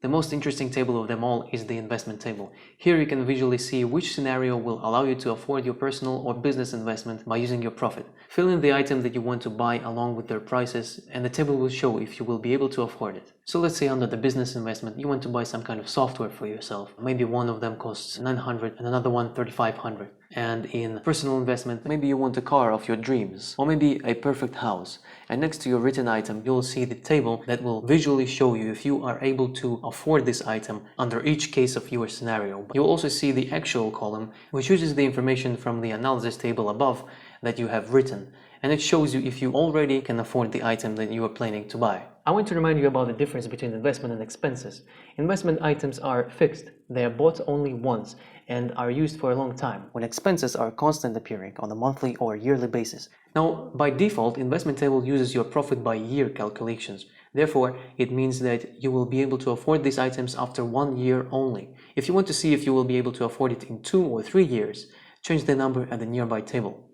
The most interesting table of them all is the investment table. Here you can visually see which scenario will allow you to afford your personal or business investment by using your profit. Fill in the item that you want to buy along with their prices, and the table will show if you will be able to afford it. So let's say under the business investment you want to buy some kind of software for yourself. Maybe one of them costs 900 and another one 3500. And in personal investment, maybe you want a car of your dreams, or maybe a perfect house. And next to your written item, you'll see the table that will visually show you if you are able to afford this item under each case of your scenario. You'll also see the actual column, which uses the information from the analysis table above that you have written, and it shows you if you already can afford the item that you are planning to buy. I want to remind you about the difference between investment and expenses. Investment items are fixed, they are bought only once and are used for a long time, when expenses are constant appearing on a monthly or yearly basis. Now, by default, investment table uses your profit by year calculations. Therefore, it means that you will be able to afford these items after 1 year only. If you want to see if you will be able to afford it in 2 or 3 years, change the number at the nearby table.